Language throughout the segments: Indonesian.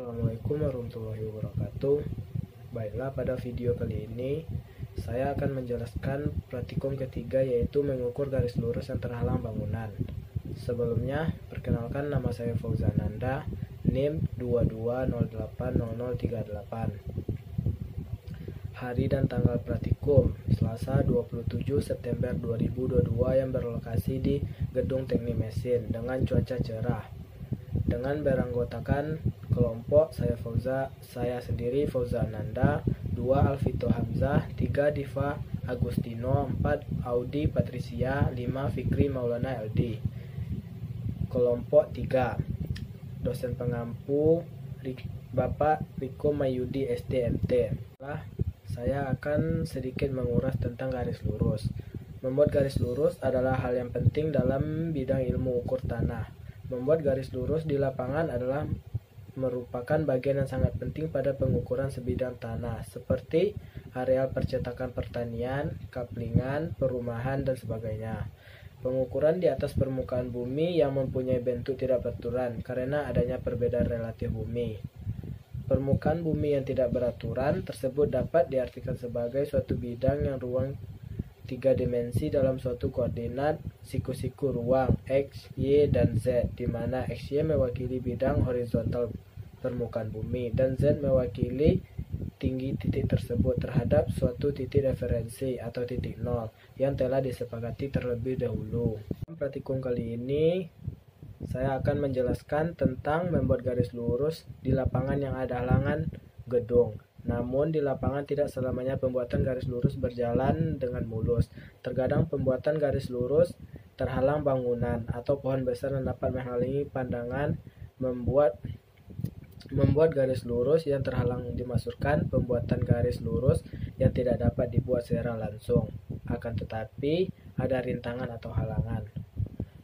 Assalamualaikum warahmatullahi wabarakatuh. Baiklah, pada video kali ini saya akan menjelaskan praktikum ketiga, yaitu mengukur garis lurus yang terhalang bangunan. Sebelumnya, perkenalkan, nama saya Fauzan Nanda, NIM 22080038. Hari dan tanggal praktikum Selasa 27 September 2022 yang berlokasi di Gedung Teknik Mesin dengan cuaca cerah. Dengan beranggotakan kelompok saya sendiri Fauzan Nanda, 2 Alvito Hamzah, 3 Diva Agustino, 4 Audi Patricia, 5 Fikri Maulana LD. Kelompok 3, dosen pengampu Bapak Riko Mayudi SDMT. Saya akan sedikit menguras tentang garis lurus. Membuat garis lurus adalah hal yang penting dalam bidang ilmu ukur tanah. Membuat garis lurus di lapangan adalah merupakan bagian yang sangat penting pada pengukuran sebidang tanah, seperti areal percetakan pertanian, kaplingan, perumahan, dan sebagainya. Pengukuran di atas permukaan bumi yang mempunyai bentuk tidak beraturan karena adanya perbedaan relatif bumi. Permukaan bumi yang tidak beraturan tersebut dapat diartikan sebagai suatu bidang yang ruang 3 dimensi dalam suatu koordinat siku-siku ruang X, Y, dan Z, di mana XY mewakili bidang horizontal permukaan bumi dan Z mewakili tinggi titik tersebut terhadap suatu titik referensi atau titik nol yang telah disepakati terlebih dahulu. Dalam praktikum kali ini saya akan menjelaskan tentang membuat garis lurus di lapangan yang ada halangan gedung. Namun di lapangan tidak selamanya pembuatan garis lurus berjalan dengan mulus. Terkadang pembuatan garis lurus terhalang bangunan atau pohon besar yang dapat menghalangi pandangan. Membuat garis lurus yang terhalang dimaksudkan pembuatan garis lurus yang tidak dapat dibuat secara langsung, akan tetapi ada rintangan atau halangan.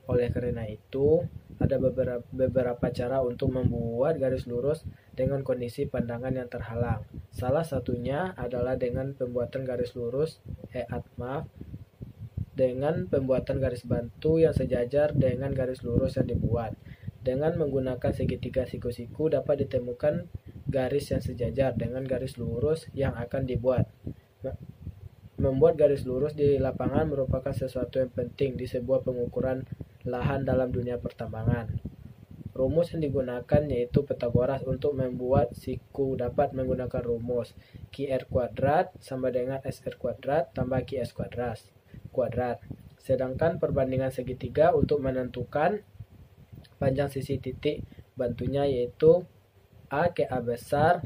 Oleh karena itu, ada beberapa cara untuk membuat garis lurus dengan kondisi pandangan yang terhalang. Salah satunya adalah dengan pembuatan garis lurus dengan pembuatan garis bantu yang sejajar dengan garis lurus yang dibuat. Dengan menggunakan segitiga siku-siku dapat ditemukan garis yang sejajar dengan garis lurus yang akan dibuat. Membuat garis lurus di lapangan merupakan sesuatu yang penting di sebuah pengukuran lahan dalam dunia pertambangan. Rumus yang digunakan yaitu Pythagoras. Untuk membuat siku dapat menggunakan rumus QR kuadrat sama dengan SR kuadrat tambah QS kuadrat. Sedangkan perbandingan segitiga untuk menentukan panjang sisi titik bantunya yaitu A ke A besar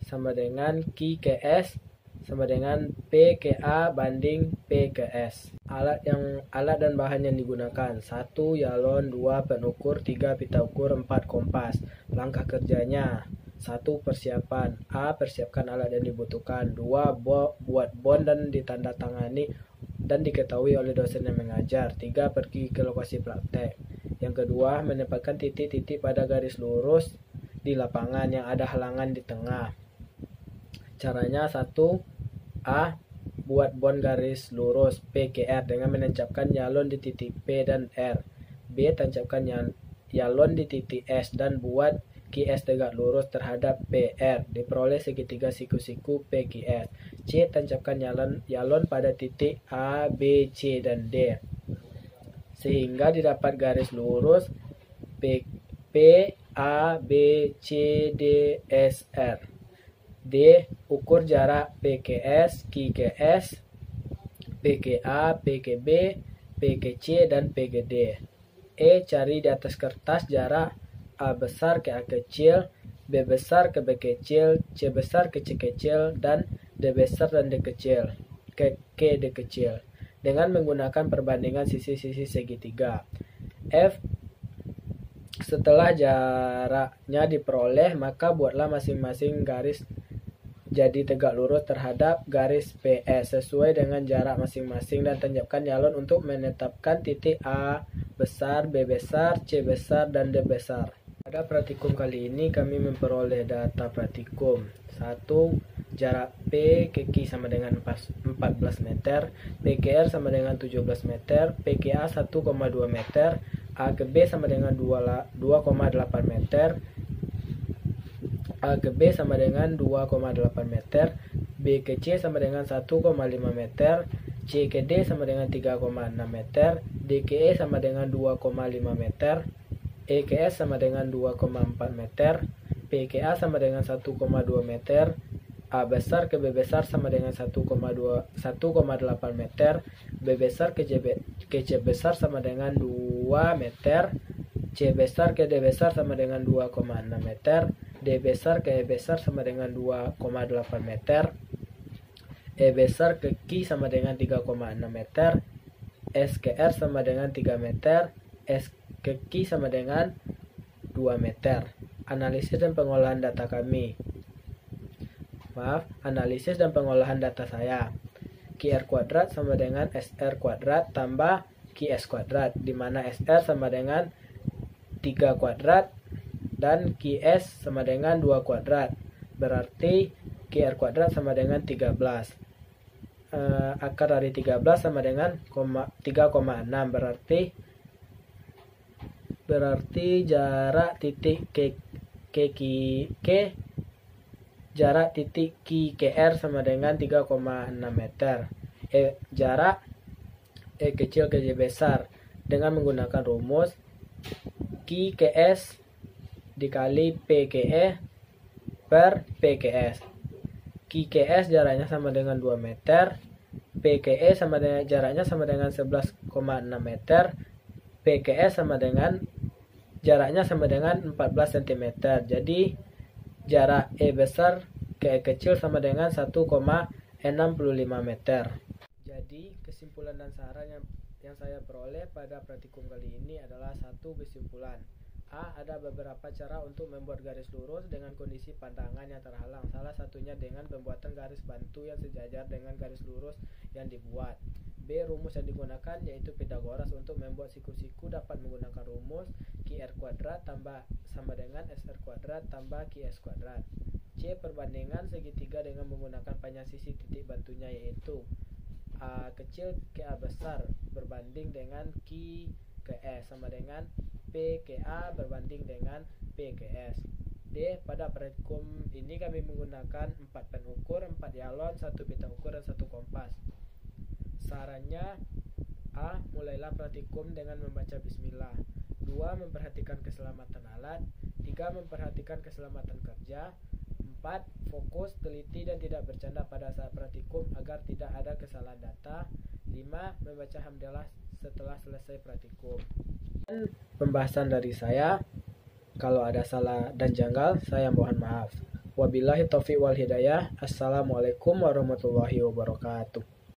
sama dengan Q ke S sama dengan P ke A banding P ke S. Alat dan bahan yang digunakan: 1 yalon, 2 penukur, 3 pita ukur, 4 kompas. Langkah kerjanya: 1 persiapan. A. Persiapkan alat yang dibutuhkan. 2 buat bond dan ditandatangani dan diketahui oleh dosen yang mengajar. 3 pergi ke lokasi praktek. Yang kedua, menempatkan titik-titik pada garis lurus di lapangan yang ada halangan di tengah. Caranya: 1. A. Buat bond garis lurus P ke R dengan menancapkan yalon di titik P dan R. B. Tancapkan yalon di titik S dan buat QS tegak lurus terhadap PR. Diperoleh segitiga siku-siku PQS. C. Tancapkan yalon pada titik A, B, C, dan D sehingga didapat garis lurus P, A, B, C, D, S, R. D. Ukur jarak PQS, QQS, PQA, PQB, PQC, dan PQD. E. Cari di atas kertas jarak A besar ke A kecil, B besar ke B kecil, C besar ke C kecil, dan D besar dan D kecil ke D kecil dengan menggunakan perbandingan sisi-sisi segitiga. F. Setelah jaraknya diperoleh, maka buatlah masing-masing garis jadi tegak lurus terhadap garis PS sesuai dengan jarak masing-masing dan tancapkan yalon untuk menetapkan titik A besar, B besar, C besar, dan D besar. Pada praktikum kali ini kami memperoleh data praktikum. 1. Jarak P ke Q sama dengan 14 meter, PQR sama dengan 17 meter, PQA 1,2 meter, A ke B sama dengan 2,8 meter, A ke B sama dengan 2,8 meter, B ke C sama dengan 1,5 meter, C ke D sama dengan 3,6 meter, D ke E sama dengan 2,5 meter, E ke S sama dengan 2,4 meter, P ke A sama dengan 1,2 meter, A besar ke B besar sama dengan 1,8 meter, B besar ke C besar sama dengan 2 meter, C besar ke D besar sama dengan 2,6 meter, D besar ke E besar sama dengan 2,8 meter, E besar ke Q sama dengan 3,6 meter, S ke R sama dengan 3 meter, S ke Q sama dengan 2 meter. Analisis dan pengolahan data kami. Analisis dan pengolahan data saya. QR kuadrat sama dengan SR kuadrat tambah QS kuadrat, di mana SR sama dengan 3 kuadrat dan QS sama dengan 2 kuadrat. Berarti QR kuadrat sama dengan 13. Akar dari 13 sama dengan 3,6, berarti jarak titik jarak titik Q ke R sama dengan 3,6 meter. Jarak E kecil ke J besar dengan menggunakan rumus Q ke S dikali P ke E per P ke S. Q ke S jaraknya sama dengan 2 meter, P ke E sama dengan jaraknya sama dengan 11,6 meter, P ke S sama dengan jaraknya sama dengan 14 cm. Jadi jarak E besar ke E kecil sama dengan 1,65 meter. Jadi kesimpulan dan saran yang saya peroleh pada praktikum kali ini adalah satu kesimpulan. A. Ada beberapa cara untuk membuat garis lurus dengan kondisi pandangan yang terhalang. Salah satunya dengan pembuatan garis bantu yang sejajar dengan garis lurus yang dibuat. B. Rumus yang digunakan yaitu Pythagoras. Untuk membuat siku-siku dapat menggunakan rumus QR kuadrat tambah sama dengan SR kuadrat tambah QS kuadrat. C. Perbandingan segitiga dengan menggunakan panjang sisi titik bantunya yaitu A kecil ke A besar berbanding dengan Q ke S sama dengan P ke A berbanding dengan P ke S. D. Pada praktikum ini kami menggunakan 4 pen ukur, 4 galon, 1 pita ukur, dan 1 kompas. Sarannya: A. Mulailah praktikum dengan membaca bismillah. 2. Memperhatikan keselamatan alat. 3. Memperhatikan keselamatan kerja. 4. Fokus, teliti, dan tidak bercanda pada saat praktikum agar tidak ada kesalahan data. 5. Membaca hamdalah setelah selesai praktikum. Dan pembahasan dari saya, kalau ada salah dan janggal, saya mohon maaf. Wabillahi taufiq wal hidayah. Assalamualaikum warahmatullahi wabarakatuh.